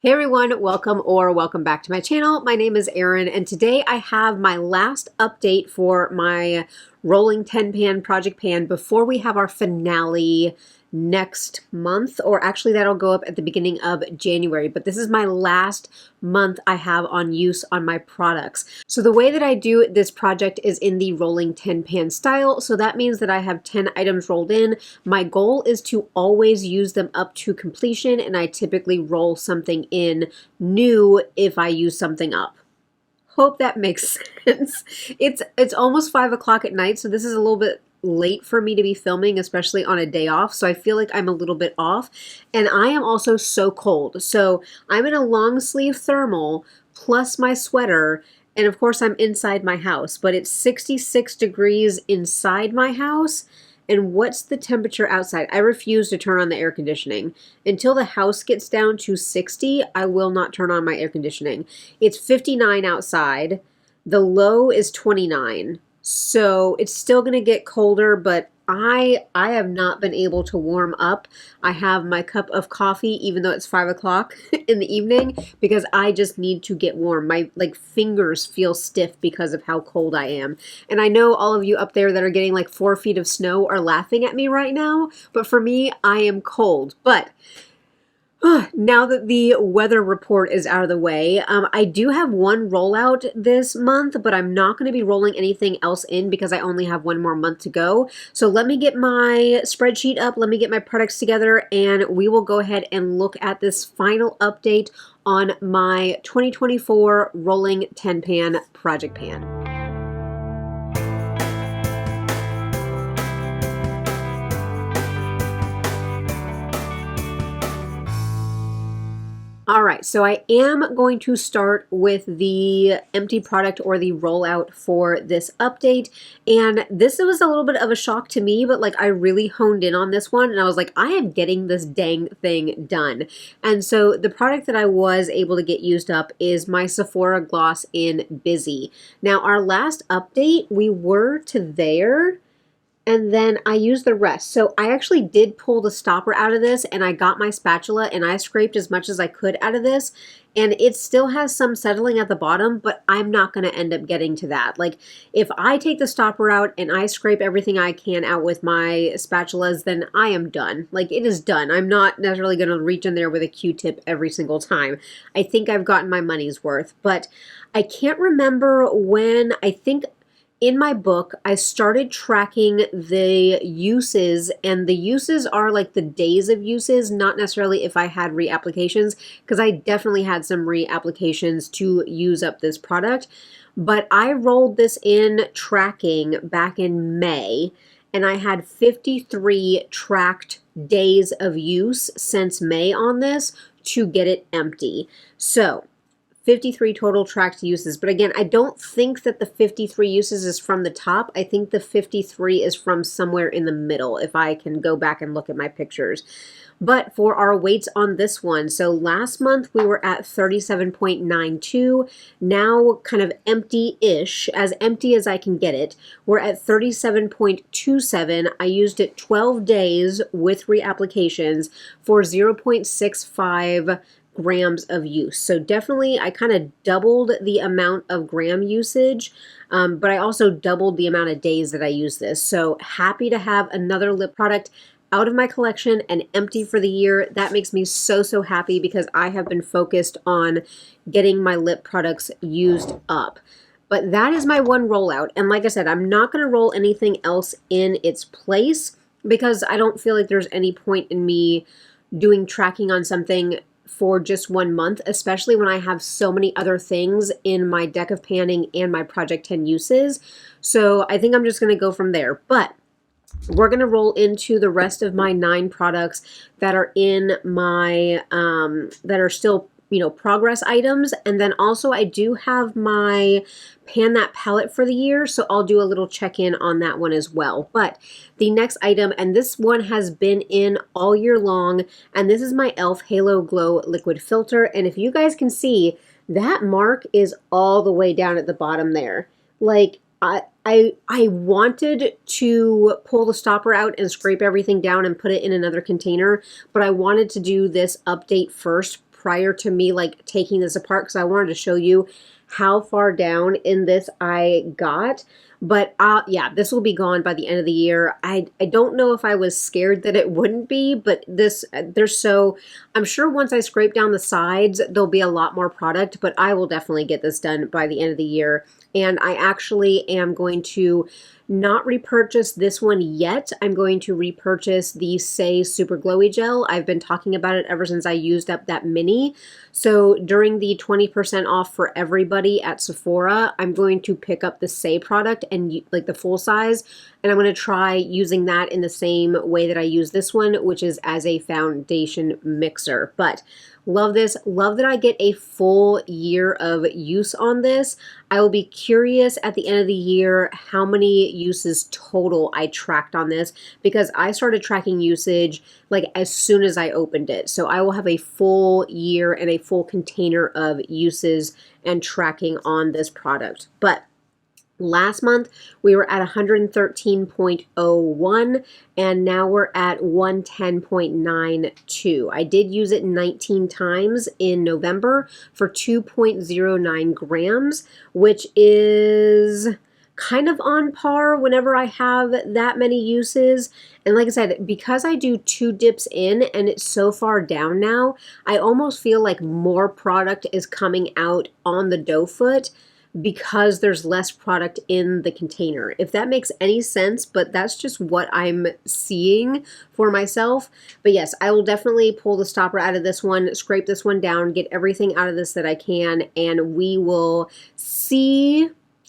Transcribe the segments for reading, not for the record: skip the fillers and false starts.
Hey everyone, welcome back to my channel. My name is Erin and today I have my last update for my rolling 10 pan project pan before we have our finale next month, or actually that'll go up at the beginning of January, but this is my last month I have on use on my products. So the way that I do this project is in the rolling 10 pan style. So that means that I have 10 items rolled in. My goal is to always use them up to completion, and I typically roll something in new if I use something up. Hope that makes sense. It's almost 5 o'clock at night, so this is a little bit late for me to be filming, especially on a day off, so I feel like I'm a little bit off. And I am also so cold. So I'm in a long sleeve thermal plus my sweater, and of course I'm inside my house, but it's 66 degrees inside my house. And what's the temperature outside? I refuse to turn on the air conditioning. Until the house gets down to 60, I will not turn on my air conditioning. It's 59 outside. The low is 29. So it's still going to get colder, but I have not been able to warm up. I have my cup of coffee, even though it's 5 o'clock in the evening, because I just need to get warm. My fingers feel stiff because of how cold I am. And I know all of you up there that are getting like 4 feet of snow are laughing at me right now, but for me, I am cold. But now that the weather report is out of the way, I do have one rollout this month, but I'm not going to be rolling anything else in because I only have one more month to go. So let me get my spreadsheet up, let me get my products together, and we will go ahead and look at this final update on my 2024 rolling 10 pan project pan. All right, so I am going to start with the empty product or the rollout for this update. And this was a little bit of a shock to me, but I really honed in on this one and I was like, I am getting this dang thing done. And so the product that I was able to get used up is my Sephora gloss in Busy. Now, our last update, we were to there, and then I used the rest. So I actually did pull the stopper out of this, and I got my spatula and I scraped as much as I could out of this. And it still has some settling at the bottom, but I'm not going to end up getting to that. If I take the stopper out and I scrape everything I can out with my spatulas, then I am done. It is done. I'm not necessarily going to reach in there with a Q-tip every single time. I think I've gotten my money's worth, but I can't remember when. I think in my book, I started tracking the uses, and the uses are the days of uses, not necessarily if I had reapplications, because I definitely had some reapplications to use up this product. But I rolled this in tracking back in May, and I had 53 tracked days of use since May on this to get it empty. So 53 total tracked uses. But again, I don't think that the 53 uses is from the top. I think the 53 is from somewhere in the middle, if I can go back and look at my pictures. But for our weights on this one, so last month we were at 37.92. Now kind of empty-ish, as empty as I can get it. We're at 37.27. I used it 12 days with reapplications for 0.65 grams of use. So definitely I kind of doubled the amount of gram usage, but I also doubled the amount of days that I use this. So happy to have another lip product out of my collection and empty for the year. That makes me so happy because I have been focused on getting my lip products used up. But that is my one rollout. And like I said, I'm not going to roll anything else in its place because I don't feel like there's any point in me doing tracking on something for just 1 month, especially when I have so many other things in my deck of panning and my Project 10 uses. So I think I'm just going to go from there. But we're going to roll into the rest of my 9 products that are in my, that are still progress items. And then also I do have my Pan That palette for the year, so I'll do a little check-in on that one as well. But the next item, and this one has been in all year long, and this is my e.l.f. Halo Glow Liquid Filter. And if you guys can see, that mark is all the way down at the bottom there. I wanted to pull the stopper out and scrape everything down and put it in another container, but I wanted to do this update first prior to me like taking this apart because I wanted to show you how far down in this I got. But yeah, this will be gone by the end of the year. I don't know if I was scared that it wouldn't be, but I'm sure once I scrape down the sides, there'll be a lot more product, but I will definitely get this done by the end of the year. And I actually am going to not repurchase this one yet. I'm going to repurchase the Say Super Glowy Gel. I've been talking about it ever since I used up that mini. So during the 20% off for everybody at Sephora, I'm going to pick up the Say product and like the full size, and I'm going to try using that in the same way that I use this one, which is as a foundation mixer. But love this. Love that I get a full year of use on this. I will be curious at the end of the year how many uses total I tracked on this, because I started tracking usage like as soon as I opened it. So I will have a full year and a full container of uses and tracking on this product. But last month, we were at 113.01, and now we're at 110.92. I did use it 19 times in November for 2.09 grams, which is kind of on par whenever I have that many uses. And like I said, because I do 2 dips in and it's so far down now, I almost feel like more product is coming out on the doe foot because there's less product in the container. If that makes any sense, but that's just what I'm seeing for myself. But yes, I will definitely pull the stopper out of this one, scrape this one down, get everything out of this that I can, and we will see.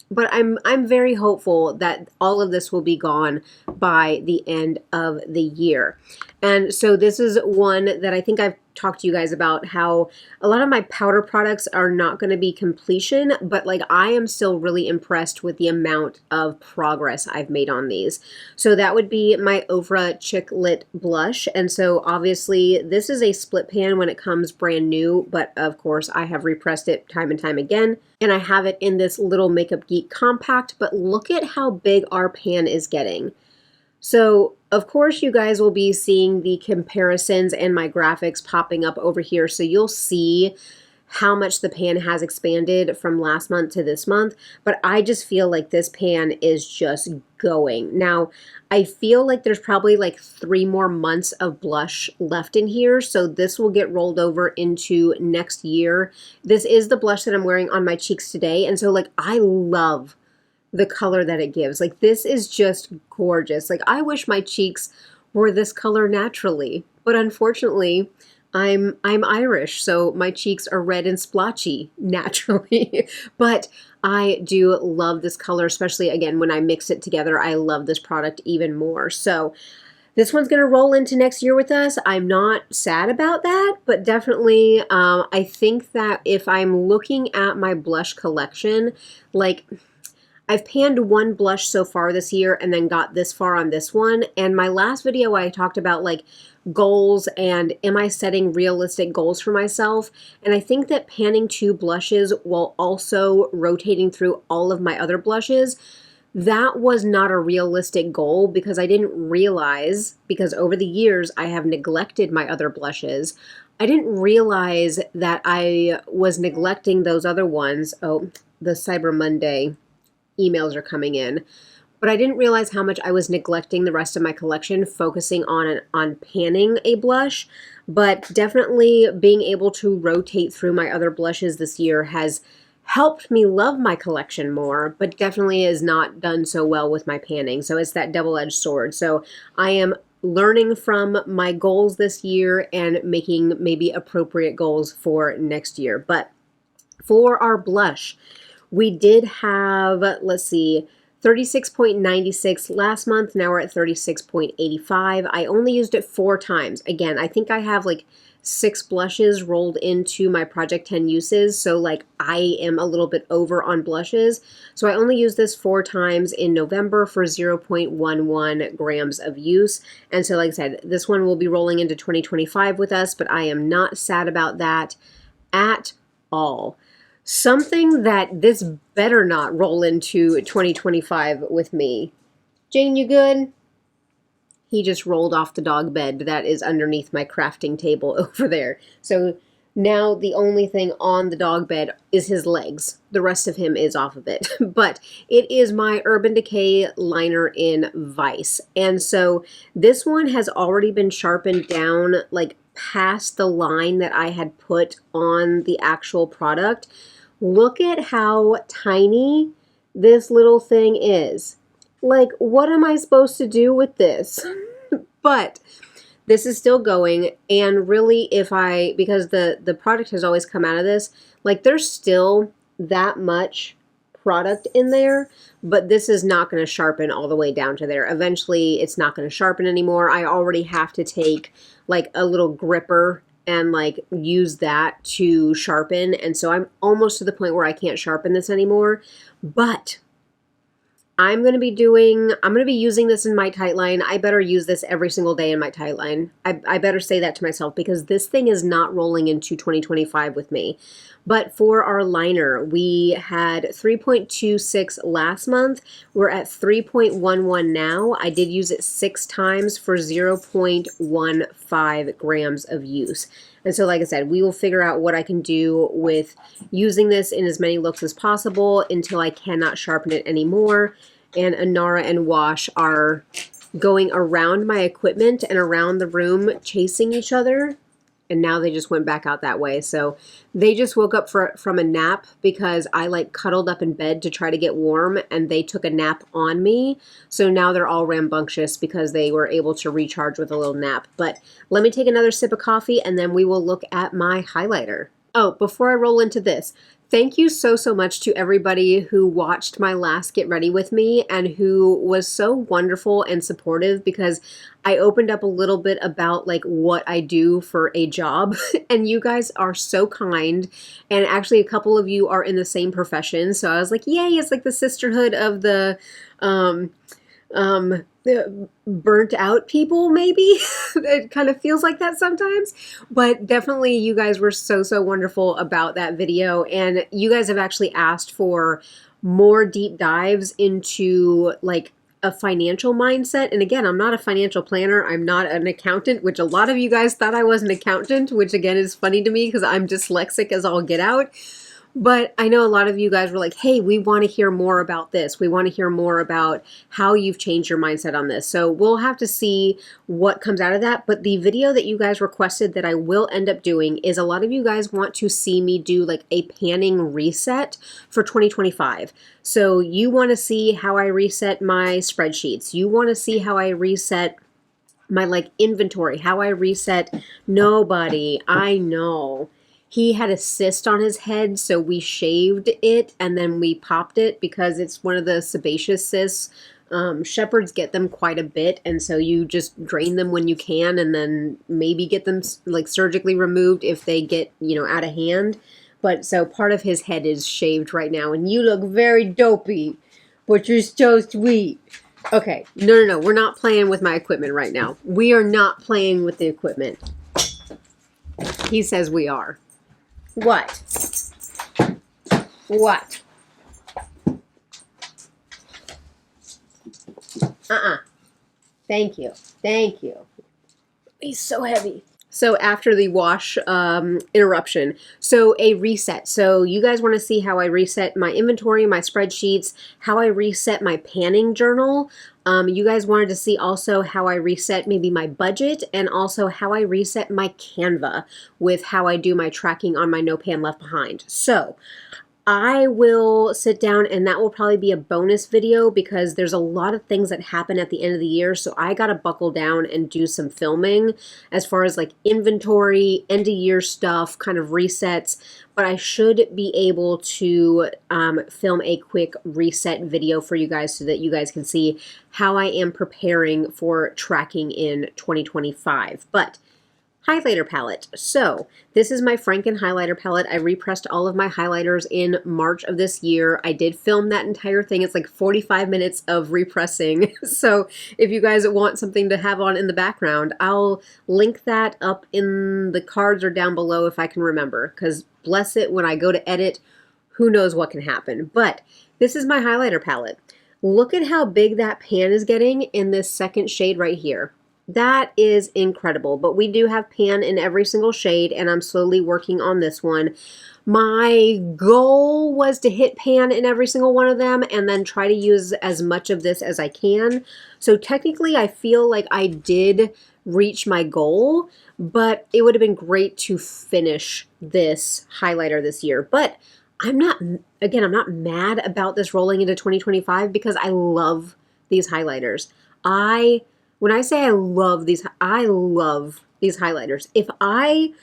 But I'm very hopeful that all of this will be gone by the end of the year. And so this is one that I think I've talked to you guys about, how a lot of my powder products are not going to be completion, but like I am still really impressed with the amount of progress I've made on these. So that would be my Ofra Chick Lit blush. And so obviously this is a split pan when it comes brand new, but of course I have repressed it time and time again. And I have it in this little Makeup Geek compact, but look at how big our pan is getting. So of course you guys will be seeing the comparisons and my graphics popping up over here, so you'll see how much the pan has expanded from last month to this month, but I just feel like this pan is just going. Now, I feel like there's probably like 3 more months of blush left in here, so this will get rolled over into next year. This is the blush that I'm wearing on my cheeks today, and so like I love the color that it gives. Like this is just gorgeous. Like I wish my cheeks were this color naturally, but unfortunately I'm Irish, so my cheeks are red and splotchy naturally. But I do love this color, especially again when I mix it together. I love this product even more. So this one's going to roll into next year with us. I'm not sad about that, but definitely I think that if I'm looking at my blush collection, like I've panned 1 blush so far this year and then got this far on this one. And my last video I talked about like goals and am I setting realistic goals for myself? And I think that panning 2 blushes while also rotating through all of my other blushes, that was not a realistic goal because I didn't realize, because over the years I have neglected my other blushes. I didn't realize that I was neglecting those other ones. Oh, the Cyber Monday emails are coming in, but I didn't realize how much I was neglecting the rest of my collection, focusing on panning a blush. But definitely being able to rotate through my other blushes this year has helped me love my collection more, but definitely has not done so well with my panning. So it's that double-edged sword. So I am learning from my goals this year and making maybe appropriate goals for next year. But for our blush, we did have, let's see, 36.96 last month. Now we're at 36.85. I only used it 4 times. Again, I think I have like 6 blushes rolled into my Project 10 uses. So like I am a little bit over on blushes. So I only used this 4 times in November for 0.11 grams of use. And so like I said, this one will be rolling into 2025 with us, but I am not sad about that at all. Something that this better not roll into 2025 with me. Jane, you good? He just rolled off the dog bed that is underneath my crafting table over there. So Now the only thing on the dog bed is his legs. The rest of him is off of it. But it is my Urban Decay liner in Vice. And so this one has already been sharpened down like past the line that I had put on the actual product. Look at how tiny this little thing is. Like, what am I supposed to do with this? But this is still going, and really because the product has always come out of this, like there's still that much product in there, but this is not going to sharpen all the way down to there. Eventually, it's not going to sharpen anymore. I already have to take like a little gripper and like use that to sharpen, and so I'm almost to the point where I can't sharpen this anymore, but I'm going to be using this in my tightline. I better use this every single day in my tightline. I better say that to myself because this thing is not rolling into 2025 with me. But for our liner, we had 3.26 last month. We're at 3.11 now. I did use it 6 times for 0.15 grams of use. And so, like I said, we will figure out what I can do with using this in as many looks as possible until I cannot sharpen it anymore. And Anara and Wash are going around my equipment and around the room chasing each other. And now they just went back out that way. So they just woke up from a nap because I like cuddled up in bed to try to get warm, and they took a nap on me. So now they're all rambunctious because they were able to recharge with a little nap. But let me take another sip of coffee and then we will look at my highlighter. Oh, before I roll into this, thank you so much to everybody who watched my last Get Ready With Me and who was so wonderful and supportive, because I opened up a little bit about like what I do for a job and you guys are so kind, and actually a couple of you are in the same profession, so I was like, yay, it's like the sisterhood of the burnt out people, maybe. It kind of feels like that sometimes, but definitely you guys were so wonderful about that video, and you guys have actually asked for more deep dives into like a financial mindset. And again, I'm not a financial planner, I'm not an accountant, which a lot of you guys thought I was an accountant, which again is funny to me because I'm dyslexic as all get out. But I know a lot of you guys were like, hey, we want to hear more about this. We want to hear more about how you've changed your mindset on this. So we'll have to see what comes out of that. But the video that you guys requested that I will end up doing is, a lot of you guys want to see me do like a panning reset for 2025. So you want to see how I reset my spreadsheets. You want to see how I reset my like inventory, how I reset nobody. I know. He had a cyst on his head, so we shaved it and then we popped it because it's one of the sebaceous cysts. Shepherds get them quite a bit, and so you just drain them when you can and then maybe get them like surgically removed if they get, you know, out of hand. But so part of his head is shaved right now, and you look very dopey, but you're so sweet. Okay, no, we're not playing with my equipment right now. We are not playing with the equipment. He says we are. What? What? Thank you. Thank you. He's so heavy. So after the wash interruption, so a reset. So you guys want to see how I reset my inventory, my spreadsheets, how I reset my panning journal. You guys wanted to see also how I reset maybe my budget, and also how I reset my Canva with how I do my tracking on my No Pan Left Behind. So I will sit down, and that will probably be a bonus video because there's a lot of things that happen at the end of the year. So I got to buckle down and do some filming as far as like inventory, end of year stuff, kind of resets. But I should be able to film a quick reset video for you guys so that you guys can see how I am preparing for tracking in 2025. But highlighter palette. So this is my Franken highlighter palette. I repressed all of my highlighters in March of this year. I did film that entire thing. It's like 45 minutes of repressing. So if you guys want something to have on in the background, I'll link that up in the cards or down below if I can remember, because bless it, when I go to edit, who knows what can happen. But this is my highlighter palette. Look at how big that pan is getting in this second shade right here. That is incredible. But we do have pan in every single shade, and I'm slowly working on this one. My goal was to hit pan in every single one of them and then try to use as much of this as I can. So technically, I feel like I did reach my goal, but it would have been great to finish this highlighter this year. But I'm not mad about this rolling into 2025 because I love these highlighters. When I say I love these highlighters. If I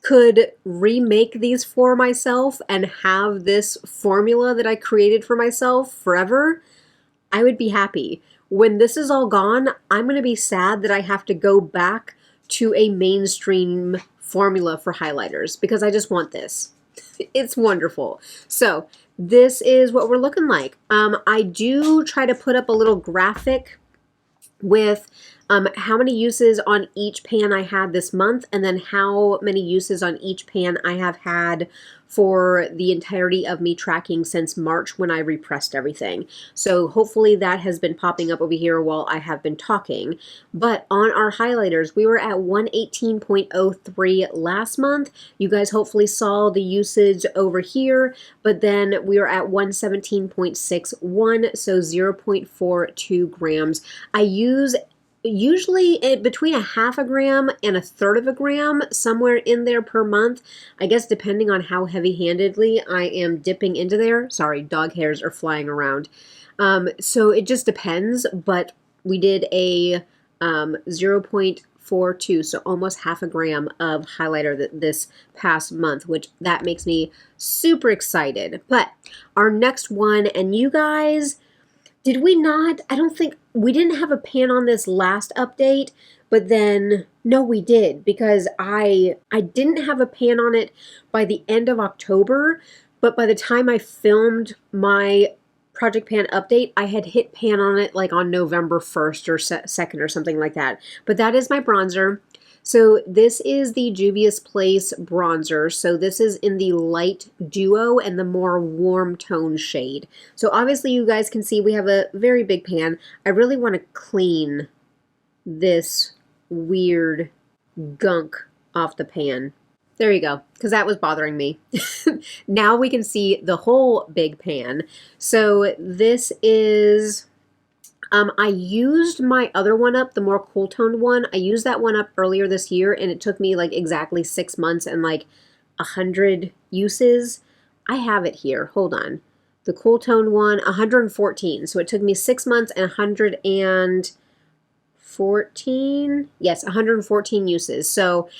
could remake these for myself and have this formula that I created for myself forever, I would be happy. When this is all gone, I'm going to be sad that I have to go back to a mainstream formula for highlighters because I just want this. It's wonderful. So this is what we're looking like. I do try to put up a little graphic with how many uses on each pan I had this month, and then how many uses on each pan I have had for the entirety of me tracking since March when I repressed everything. So hopefully that has been popping up over here while I have been talking. But on our highlighters, we were at 118.03 last month. You guys hopefully saw the usage over here, but then we were at 117.61, so 0.42 grams. I use usually between a half a gram and a third of a gram, somewhere in there per month. I guess depending on how heavy-handedly I am dipping into there. Sorry, dog hairs are flying around. So it just depends, but we did a 0.42, so almost half a gram of highlighter this past month, which that makes me super excited. But our next one, and you guys, did we not? I don't think we didn't have a pan on this last update, but then no, we did, because I didn't have a pan on it by the end of October, but by the time I filmed my Project Pan update, I had hit pan on it like on November 1st or 2nd or something like that. But that is my bronzer. So this is the Juvia's Place bronzer. So this is in the light duo and the more warm tone shade. So obviously you guys can see we have a very big pan. I really want to clean this weird gunk off the pan. There you go, because that was bothering me. Now we can see the whole big pan. So this is... I used my other one up, the more cool toned one. I used that one up earlier this year, and it took me like exactly 6 months and like 100 uses. I have it here. Hold on. The cool toned one, 114. So it took me 6 months and 114. Yes, 114 uses. So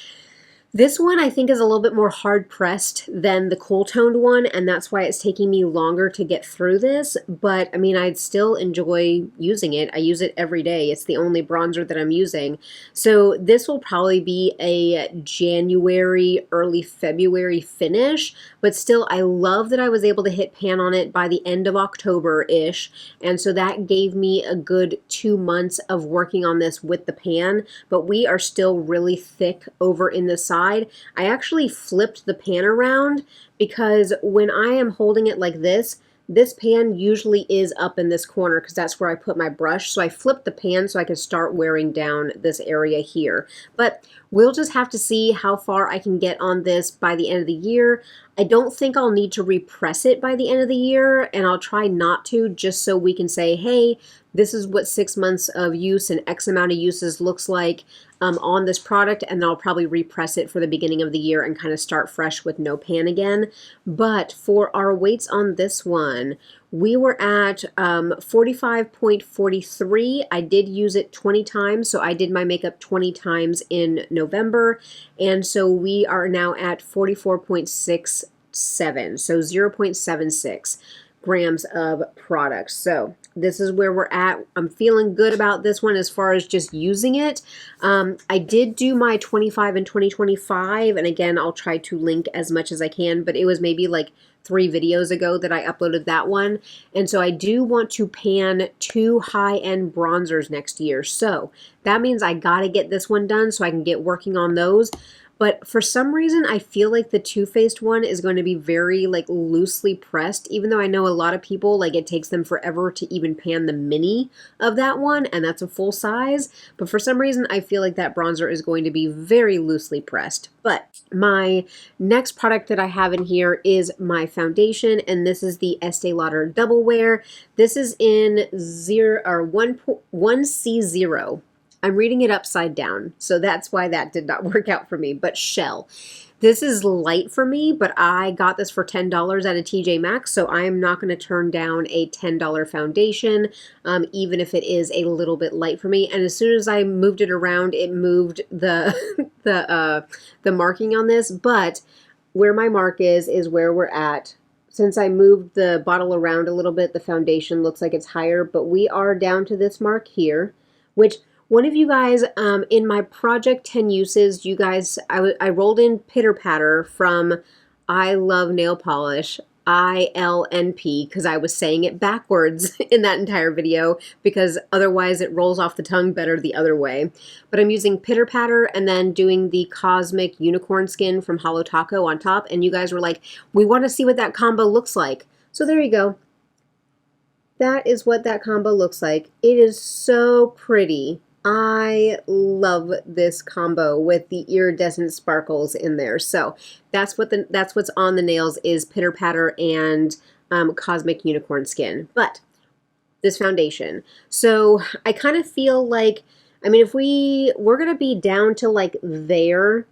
this one I think is a little bit more hard pressed than the cool toned one, and that's why it's taking me longer to get through this. But I mean, I'd still enjoy using it. I use it every day. It's the only bronzer that I'm using. So this will probably be a January, early February finish, but still I love that I was able to hit pan on it by the end of October-ish. And so that gave me a good 2 months of working on this with the pan, but we are still really thick over in the side. I actually flipped the pan around because when I am holding it like this pan usually is up in this corner because that's where I put my brush. So I flipped the pan so I could start wearing down this area here. But we'll just have to see how far I can get on this by the end of the year. I don't think I'll need to repress it by the end of the year, and I'll try not to, just so we can say, hey, this is what 6 months of use and X amount of uses looks like on this product, and then I'll probably repress it for the beginning of the year and kind of start fresh with no pan again. But for our weights on this one, we were at 45.43. I did use it 20 times, so I did my makeup 20 times in November, and so we are now at 44.67, so 0.76 grams of product. So this is where we're at. I'm feeling good about this one as far as just using it. I did do my 25 and 2025, and again, I'll try to link as much as I can, but it was maybe like 3 videos ago that I uploaded that one. And so I do want to pan 2 high-end bronzers next year. So that means I gotta get this one done so I can get working on those. But for some reason, I feel like the Too Faced one is going to be very like loosely pressed, even though I know a lot of people, like it takes them forever to even pan the mini of that one, and that's a full size. But for some reason, I feel like that bronzer is going to be very loosely pressed. But my next product that I have in here is my foundation, and this is the Estee Lauder Double Wear. This is in 1C0. I'm reading it upside down, so that's why that did not work out for me, but Shell. This is light for me, but I got this for $10 at a TJ Maxx, so I am not going to turn down a $10 foundation, even if it is a little bit light for me. And as soon as I moved it around, it moved the the marking on this, but where my mark is where we're at. Since I moved the bottle around a little bit, the foundation looks like it's higher, but we are down to this mark here, which one of you guys, in my project 10 uses, you guys, I rolled in Pitter Patter from I Love Nail Polish, ILNP, because I was saying it backwards in that entire video, because otherwise it rolls off the tongue better the other way. But I'm using Pitter Patter and then doing the Cosmic Unicorn Skin from Holo Taco on top, and you guys were like, we want to see what that combo looks like. So there you go. That is what that combo looks like. It is so pretty. I love this combo with the iridescent sparkles in there. So that's what's on the nails is Pitter Patter and Cosmic Unicorn Skin. But this foundation. So I kind of feel like, I mean, if we're gonna be down to like there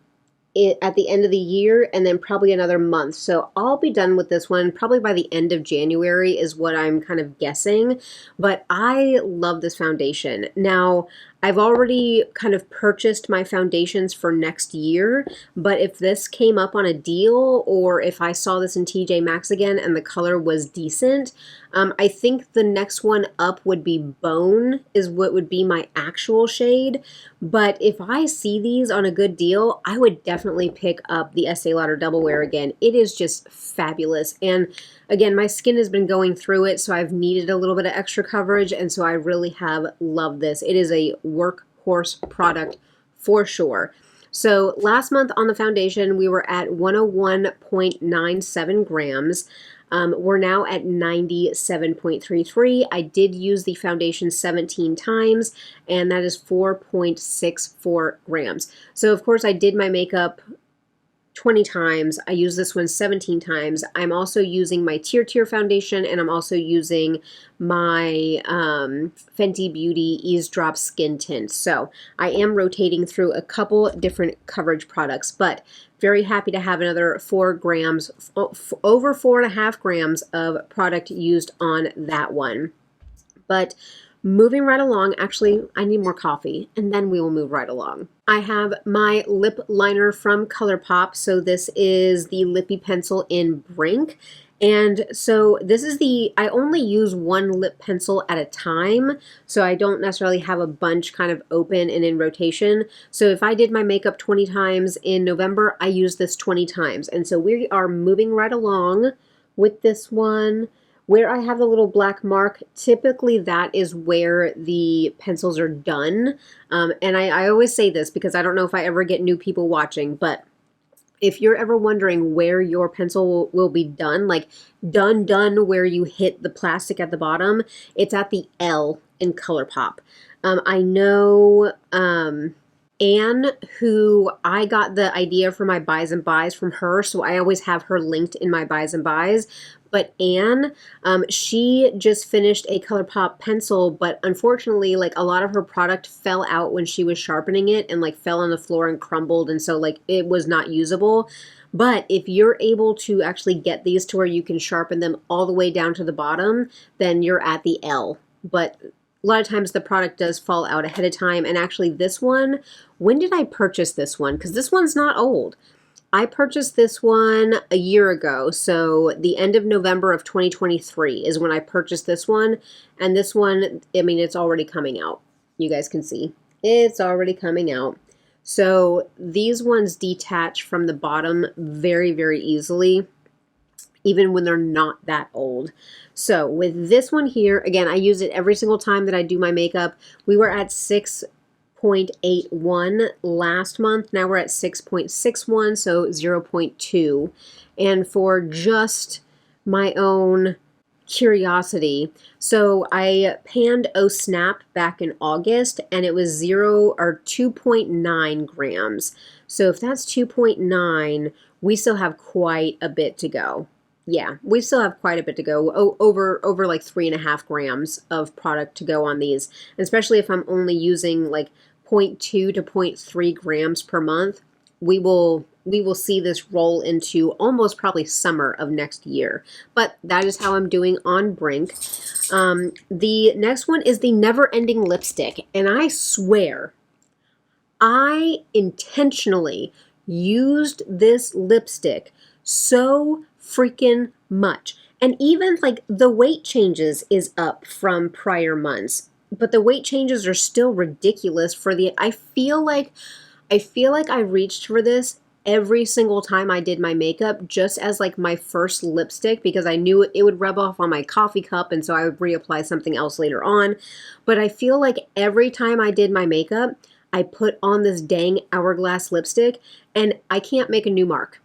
at the end of the year and then probably another month. So I'll be done with this one probably by the end of January is what I'm kind of guessing. But I love this foundation. Now, I've already kind of purchased my foundations for next year, but if this came up on a deal or if I saw this in TJ Maxx again and the color was decent, I think the next one up would be Bone is what would be my actual shade. But if I see these on a good deal, I would definitely pick up the Estee Lauder Double Wear again. It is just fabulous. And again, my skin has been going through it, so I've needed a little bit of extra coverage, and so I really have loved this. It is a workhorse product for sure. So last month on the foundation, we were at 101.97 grams. We're now at 97.33. I did use the foundation 17 times, and that is 4.64 grams. So of course I did my makeup 20 times. I use this one 17 times. I'm also using my Tier foundation, and I'm also using my Fenty Beauty Ease Drop Skin Tint. So I am rotating through a couple different coverage products, but very happy to have another 4 grams, over 4.5 grams of product used on that one. But moving right along, actually, I need more coffee, and then we will move right along. I have my lip liner from ColourPop, so this is the Lippy Pencil in Brink. And so this is I only use one lip pencil at a time, so I don't necessarily have a bunch kind of open and in rotation. So if I did my makeup 20 times in November, I use this 20 times. And so we are moving right along with this one. Where I have the little black mark, typically that is where the pencils are done. And I always say this because I don't know if I ever get new people watching, but if you're ever wondering where your pencil will be done, like done where you hit the plastic at the bottom, it's at the L in ColourPop. I know Anne, who I got the idea for my buys and buys from her, so I always have her linked in my buys and buys. But Anne, she just finished a ColourPop pencil, but unfortunately, like a lot of her product fell out when she was sharpening it and like fell on the floor and crumbled, and so like it was not usable. But if you're able to actually get these to where you can sharpen them all the way down to the bottom, then you're at the L. But a lot of times the product does fall out ahead of time. And actually this one, when did I purchase this one? Because this one's not old. I purchased this one a year ago, so the end of November of 2023 is when I purchased this one, and this one, I mean, it's already coming out. You guys can see. It's already coming out. So these ones detach from the bottom very, very easily, even when they're not that old. So with this one here, again, I use it every single time that I do my makeup. We were at 6.6 0.81 last month. Now we're at 6.61, so 0.2. And for just my own curiosity, so I panned Oh Snap back in August and it was 2.9 grams. So if that's 2.9, we still have quite a bit to go. Yeah, we still have quite a bit to go, over like 3.5 grams of product to go on these, especially if I'm only using like 0.2 to 0.3 grams per month. We will see this roll into almost probably summer of next year. But that is how I'm doing on Brink. The next one is the Never Ending Lipstick, and I swear I intentionally used this lipstick so freaking much. And even like the weight changes is up from prior months, but the weight changes are still ridiculous for the, I feel like I reached for this every single time I did my makeup just as like my first lipstick because I knew it would rub off on my coffee cup and so I would reapply something else later on. But I feel like every time I did my makeup, I put on this dang Hourglass lipstick and I can't make a new mark.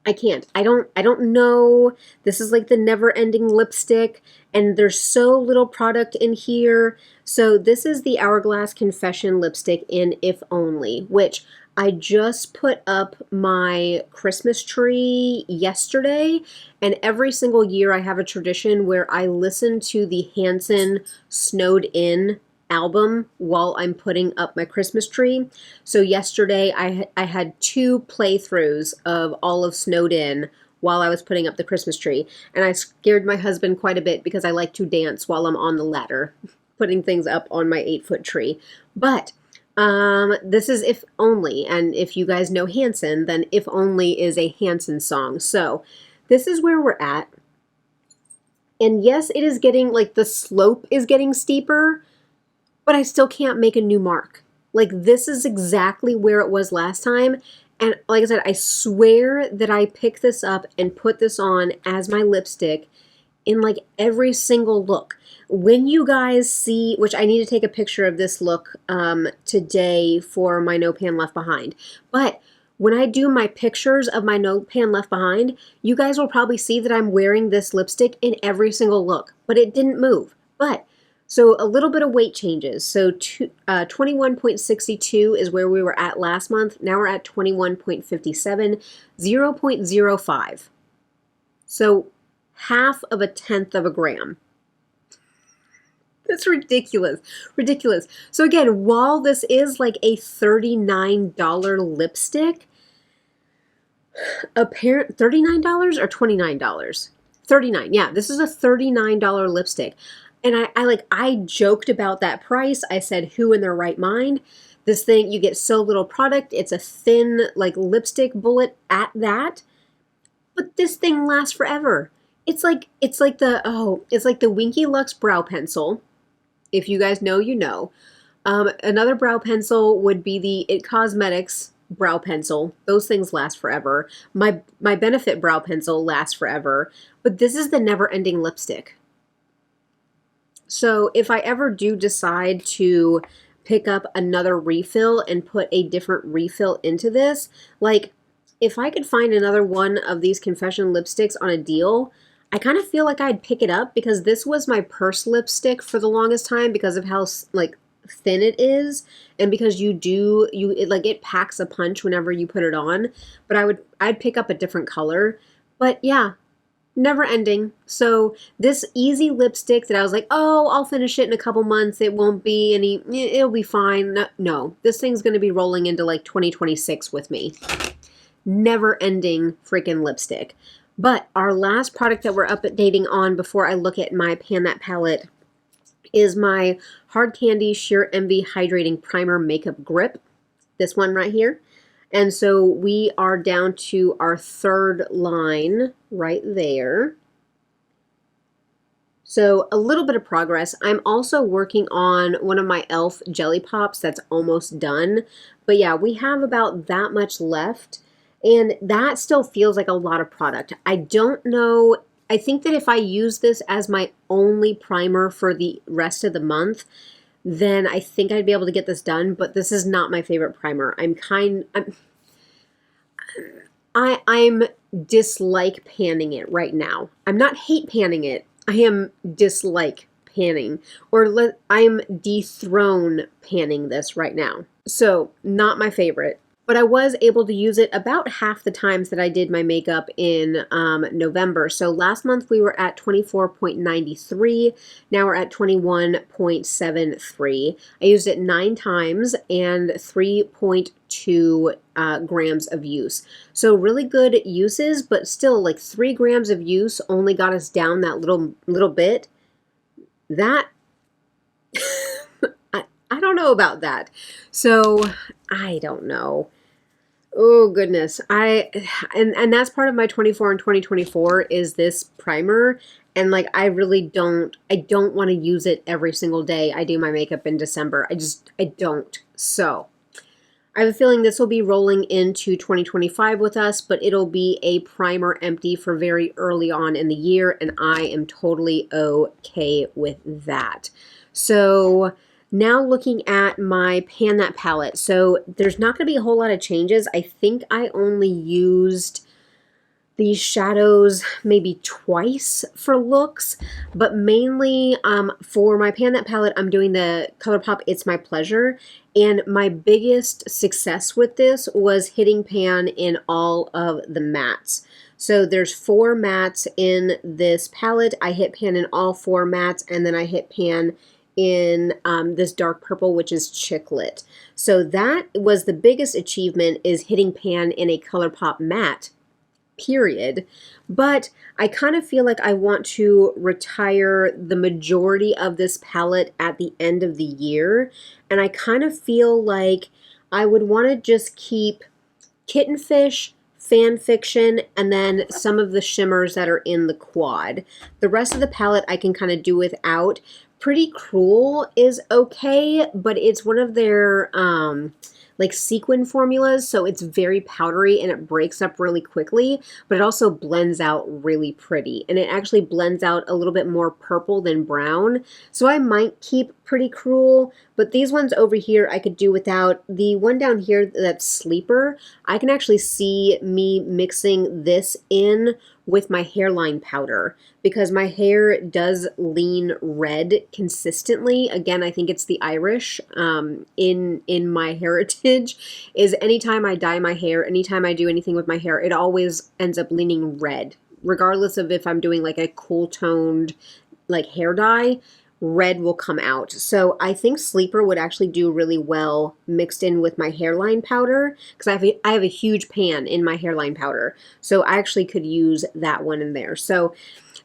I can't. I don't know. This is like the never-ending lipstick and there's so little product in here. So this is the Hourglass Confession lipstick in If Only, which I just put up my Christmas tree yesterday, and every single year I have a tradition where I listen to the Hanson Snowed In album while I'm putting up my Christmas tree. So yesterday I had 2 playthroughs of all of Snowed In while I was putting up the Christmas tree, and I scared my husband quite a bit because I like to dance while I'm on the ladder putting things up on my 8-foot tree. But this is If Only, and if you guys know Hanson, then If Only is a Hanson song. So this is where we're at. And yes, it is getting, like, the slope is getting steeper, but I still can't make a new mark. Like, this is exactly where it was last time. And like I said, I swear that I picked this up and put this on as my lipstick in like every single look. When you guys see, which I need to take a picture of this look today for my No Pan Left Behind, but when I do my pictures of my No Pan Left Behind, you guys will probably see that I'm wearing this lipstick in every single look, but it didn't move. But so a little bit of weight changes. So 21.62 is where we were at last month. Now we're at 21.57, 0.05. So 1/2 of a gram. That's ridiculous. Ridiculous. So again, while this is like a $39 lipstick, $39 or $29? 39. Yeah, this is a $39 lipstick. And I joked about that price. I said, who in their right mind? This thing, you get so little product. It's a thin like lipstick bullet at that. But this thing lasts forever. It's like the Winky Lux brow pencil. If you guys know, you know. Another brow pencil would be the It Cosmetics brow pencil. Those things last forever. My Benefit brow pencil lasts forever. But this is the never-ending lipstick. So if I ever do decide to pick up another refill and put a different refill into this, like if I could find another one of these Confession lipsticks on a deal, I kind of feel like I'd pick it up because this was my purse lipstick for the longest time because of how like thin it is and because it packs a punch whenever you put it on. But I'd pick up a different color. But yeah, never ending. So this easy lipstick that I was like, oh, I'll finish it in a couple months. It'll be fine. No, this thing's going to be rolling into like 2026 with me. Never ending freaking lipstick. But our last product that we're updating on before I look at my Pan That palette is my Hard Candy Sheer Envy Hydrating Primer Makeup Grip. This one right here. And so we are down to our 3rd line right there. So a little bit of progress. I'm also working on one of my e.l.f. Jelly Pops that's almost done. But yeah, we have about that much left. And that still feels like a lot of product. I don't know. I think that if I use this as my only primer for the rest of the month, then I think I'd be able to get this done, but this is not my favorite primer. I'm dislike panning it right now. I'm not hate panning it. I am dislike panning, or I'm dethrone panning this right now. So not my favorite. But I was able to use it about half the times that I did my makeup in November. So last month we were at 24.93. Now we're at 21.73. I used it 9 times and 3.2 grams of use. So really good uses, but still like 3 grams of use only got us down that little bit. That I don't know about that. So I don't know. Oh goodness. And that's part of my 24 and 2024 is this primer. And like I don't want to use it every single day I do my makeup in December. I don't. So I have a feeling this will be rolling into 2025 with us, but it'll be a primer empty for very early on in the year, and I am totally okay with that. So now looking at my Pan That palette. So there's not going to be a whole lot of changes. I think I only used these shadows maybe twice for looks, but mainly for my Pan That palette, I'm doing the ColourPop It's My Pleasure. And my biggest success with this was hitting pan in all of the mattes. So there's 4 mattes in this palette. I hit pan in all 4 mattes, and then I hit pan in this dark purple, which is Chiclet. So that was the biggest achievement, is hitting pan in a ColourPop matte, period. But I kind of feel like I want to retire the majority of this palette at the end of the year. And I kind of feel like I would want to just keep Kittenfish, Fan Fiction, and then some of the shimmers that are in the quad. The rest of the palette I can kind of do without. Pretty Cruel is okay, but it's one of their like sequin formulas, so it's very powdery and it breaks up really quickly, but it also blends out really pretty, and it actually blends out a little bit more purple than brown. So I might keep Pretty Cruel, but these ones over here I could do without. The one down here that's Sleeper, I can actually see me mixing this in with my hairline powder, because my hair does lean red consistently. Again, I think it's the Irish in my heritage, is anytime I dye my hair, anytime I do anything with my hair, it always ends up leaning red, regardless of if I'm doing like a cool toned like hair dye. Red will come out. So I think Sleeper would actually do really well mixed in with my hairline powder, because I have a huge pan in my hairline powder. So I actually could use that one in there. So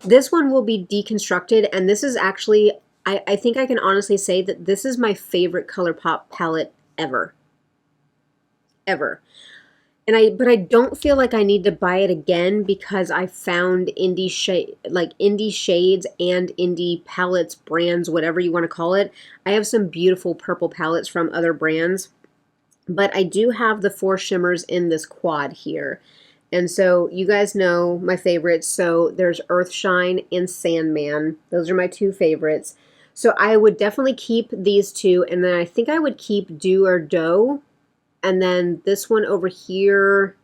this one will be deconstructed, and this is actually, I think I can honestly say that this is my favorite ColourPop palette ever. Ever. But I don't feel like I need to buy it again, because I found indie shades and indie palettes, brands, whatever you want to call it. I have some beautiful purple palettes from other brands, but I do have the 4 shimmers in this quad here. And so you guys know my favorites. So there's Earthshine and Sandman. Those are my 2 favorites. So I would definitely keep these 2, and then I think I would keep Do or Dough. And then this one over here,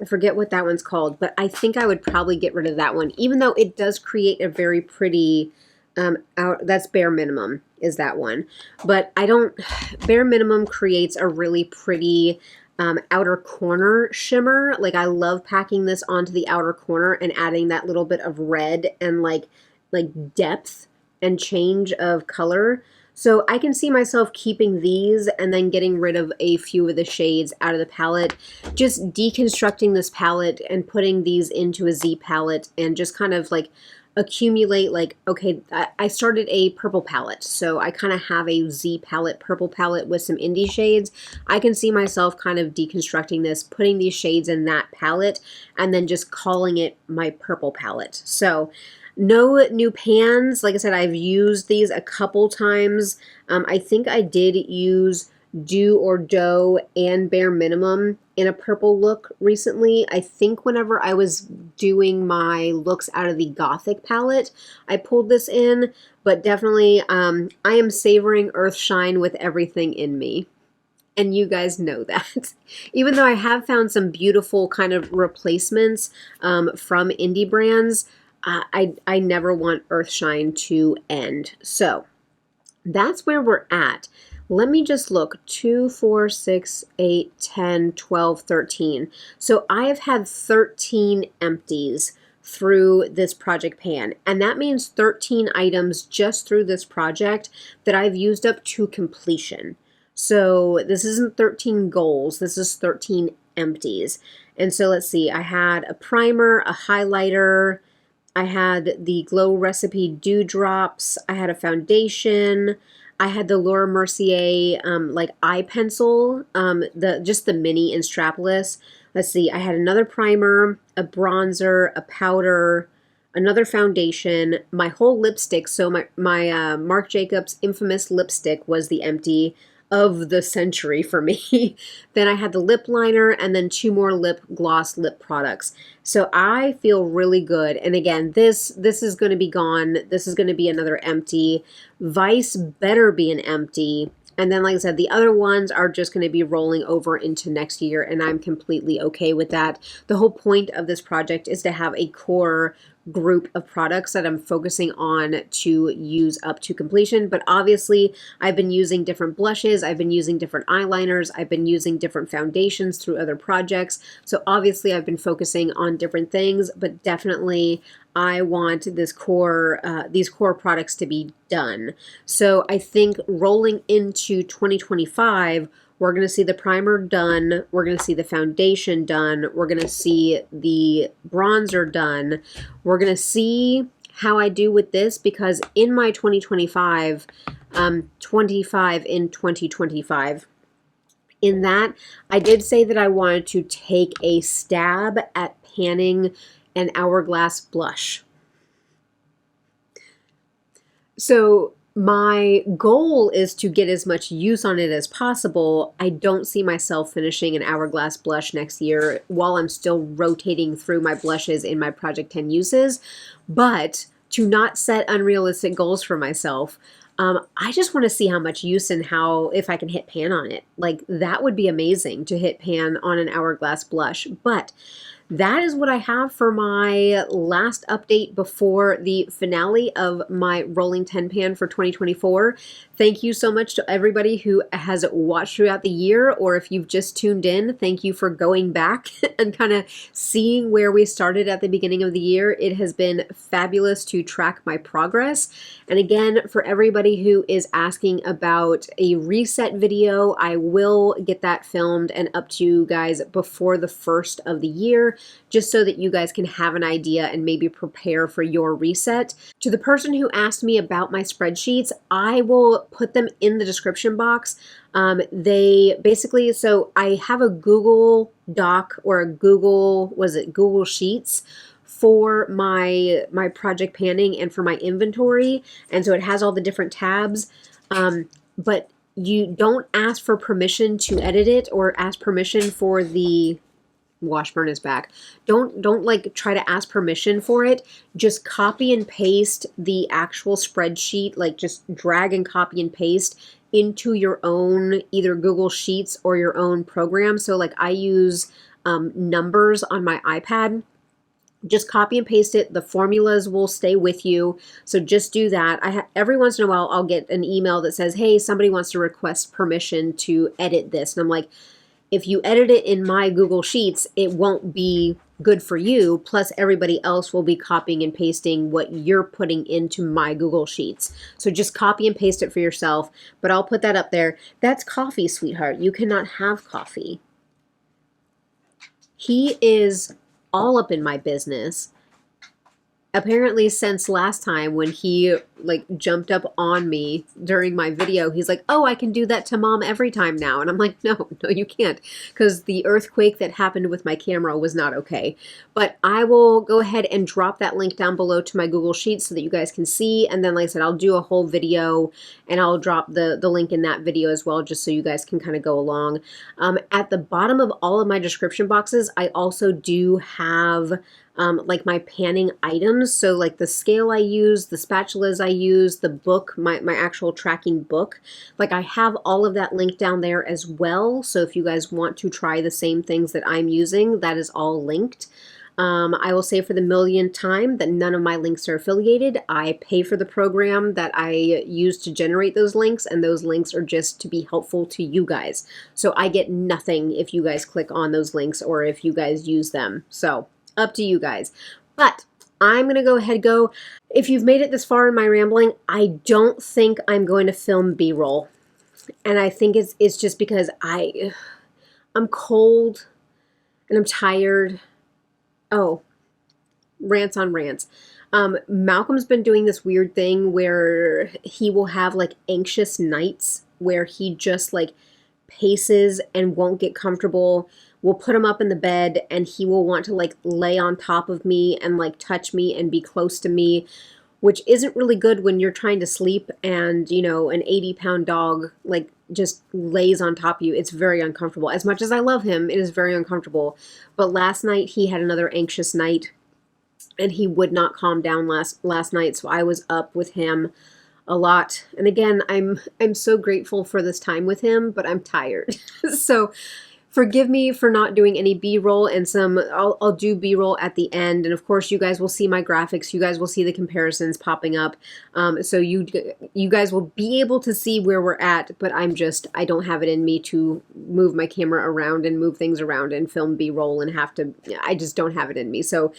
I forget what that one's called, but I think I would probably get rid of that one, even though it does create a very pretty, that's Bare Minimum is that one. But Bare Minimum creates a really pretty outer corner shimmer. Like I love packing this onto the outer corner and adding that little bit of red and like depth and change of color. So I can see myself keeping these and then getting rid of a few of the shades out of the palette, just deconstructing this palette and putting these into a Z palette and just kind of like accumulate, like, okay, I started a purple palette, so I kind of have a Z palette, purple palette with some indie shades. I can see myself kind of deconstructing this, putting these shades in that palette, and then just calling it my purple palette. So no new pans. Like I said, I've used these a couple times. I think I did use Do or Doe and Bare Minimum in a purple look recently. I think whenever I was doing my looks out of the Gothic palette, I pulled this in, but definitely I am savoring Earthshine with everything in me. And you guys know that. Even though I have found some beautiful kind of replacements from indie brands, I never want Earthshine to end. So that's where we're at. Let me just look. 2, 4, 6, 8, 10, 12, 13. So I have had 13 empties through this project pan. And that means 13 items just through this project that I've used up to completion. So this isn't 13 goals. This is 13 empties. And so let's see. I had a primer, a highlighter. I had the Glow Recipe Dewdrops. I had a foundation. I had the Laura Mercier like eye pencil, just the mini and strapless. Let's see, I had another primer, a bronzer, a powder, another foundation, my whole lipstick. So my Marc Jacobs infamous lipstick was the empty of the century for me. Then I had the lip liner and then 2 more lip gloss lip products. So I feel really good. And again, this is going to be gone. This is going to be another empty. Vice better be an empty. And then, like I said, the other ones are just going to be rolling over into next year, and I'm completely okay with that. The whole point of this project is to have a core group of products that I'm focusing on to use up to completion. But obviously, I've been using different blushes, I've been using different eyeliners, I've been using different foundations through other projects. So obviously, I've been focusing on different things, but definitely I want these core products to be done. So I think rolling into 2025, we're going to see the primer done. We're going to see the foundation done. We're going to see the bronzer done. We're going to see how I do with this, because in my 25 in 2025, in that, I did say that I wanted to take a stab at panning an Hourglass blush. So my goal is to get as much use on it as possible. I don't see myself finishing an Hourglass blush next year while I'm still rotating through my blushes in my Project 10 uses. But to not set unrealistic goals for myself, I just want to see how much use and if I can hit pan on it. Like, that would be amazing to hit pan on an Hourglass blush. But that is what I have for my last update before the finale of my Rolling 10 Pan for 2024. Thank you so much to everybody who has watched throughout the year, or if you've just tuned in, thank you for going back and kind of seeing where we started at the beginning of the year. It has been fabulous to track my progress. And again, for everybody who is asking about a reset video, I will get that filmed and up to you guys before the first of the year, just so that you guys can have an idea and maybe prepare for your reset. To the person who asked me about my spreadsheets, I will put them in the description box. They basically, so I have a Google Doc or a Google Sheets for my project panning and for my inventory. And so it has all the different tabs. But you don't ask for permission to edit it or ask permission for the Washburn is back. Don't like try to ask permission for it. Just copy and paste the actual spreadsheet, like just drag and copy and paste into your own either Google Sheets or your own program. So like I use Numbers on my iPad. Just copy and paste it. The formulas will stay with you. So just do that. Every once in a while I'll get an email that says, hey, somebody wants to request permission to edit this. And I'm like, if you edit it in my Google Sheets, it won't be good for you. Plus, everybody else will be copying and pasting what you're putting into my Google Sheets. So just copy and paste it for yourself. But I'll put that up there. That's coffee, sweetheart. You cannot have coffee. He is all up in my business. apparently since last time when he like jumped up on me during my video, he's like, oh, I can do that to mom every time now. And I'm like, no, you can't, because the earthquake that happened with my camera was not okay. But I will go ahead and drop that link down below to my Google Sheets so that you guys can see. And then, like I said, I'll do a whole video and I'll drop the link in that video as well, just so you guys can kind of go along. At the bottom of all of my description boxes, I also do have like my panning items. So like the scale I use, the spatulas I use, the book, my actual tracking book, like I have all of that linked down there as well. So if you guys want to try the same things that I'm using, that is all linked. I will say for the millionth time that none of my links are affiliated. I pay for the program that I use to generate those links, and those links are just to be helpful to you guys. So I get nothing if you guys click on those links or if you guys use them. So up to you guys. But I'm going to go ahead and go. If you've made it this far in my rambling, I don't think I'm going to film B-roll. And I think it's just because I'm cold and I'm tired. Oh, rants on rants. Malcolm's been doing this weird thing where he will have like anxious nights where he just like paces and won't get comfortable. We'll put him up in the bed and he will want to like lay on top of me and like touch me and be close to me, which isn't really good when you're trying to sleep and, you know, an 80-pound dog like just lays on top of you. It's very uncomfortable. As much as I love him, it is very uncomfortable. But last night he had another anxious night and he would not calm down last night, so I was up with him a lot. And again, I'm so grateful for this time with him, but I'm tired. So forgive me for not doing any B-roll, and I'll do B-roll at the end. And of course, you guys will see my graphics. You guys will see the comparisons popping up. So you guys will be able to see where we're at, but I don't have it in me to move my camera around and move things around and film B-roll and I just don't have it in me. So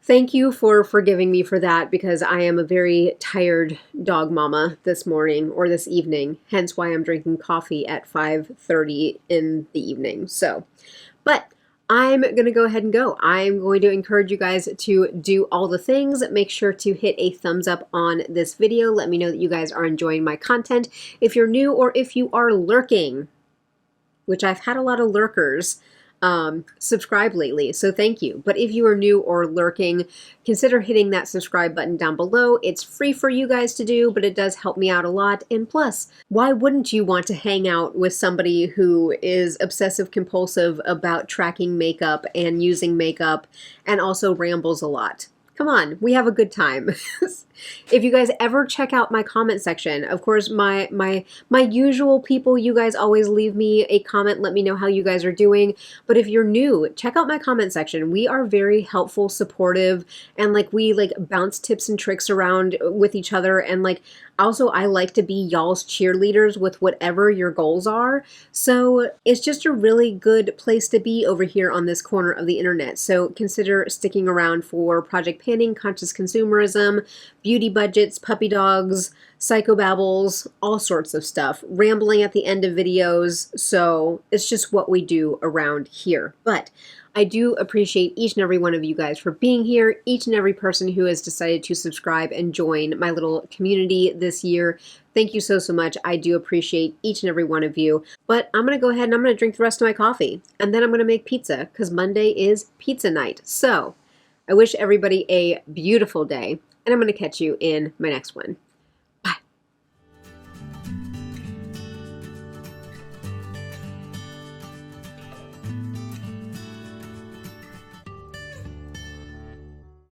thank you for forgiving me for that, because I am a very tired dog mama this morning or this evening, hence why I'm drinking coffee at 5:30 in the evening. So, but I'm going to go ahead and go. I'm going to encourage you guys to do all the things. Make sure to hit a thumbs up on this video. Let me know that you guys are enjoying my content. If you're new or if you are lurking, which I've had a lot of lurkers subscribe lately, so thank you. But if you are new or lurking, consider hitting that subscribe button down below. It's free for you guys to do, but it does help me out a lot. And plus, why wouldn't you want to hang out with somebody who is obsessive compulsive about tracking makeup and using makeup and also rambles a lot? Come on, we have a good time. If you guys ever check out my comment section, of course, my usual people, you guys always leave me a comment, let me know how you guys are doing. But if you're new, check out my comment section. We are very helpful, supportive, and like we like bounce tips and tricks around with each other. And like also, I like to be y'all's cheerleaders with whatever your goals are. So it's just a really good place to be over here on this corner of the internet. So consider sticking around for Project Panning, Conscious Consumerism, beauty budgets, puppy dogs, psychobabbles, all sorts of stuff, rambling at the end of videos. So it's just what we do around here. But I do appreciate each and every one of you guys for being here, each and every person who has decided to subscribe and join my little community this year. Thank you so, so much. I do appreciate each and every one of you. But I'm going to go ahead and I'm going to drink the rest of my coffee. And then I'm going to make pizza, because Monday is pizza night. So I wish everybody a beautiful day, and I'm going to catch you in my next one.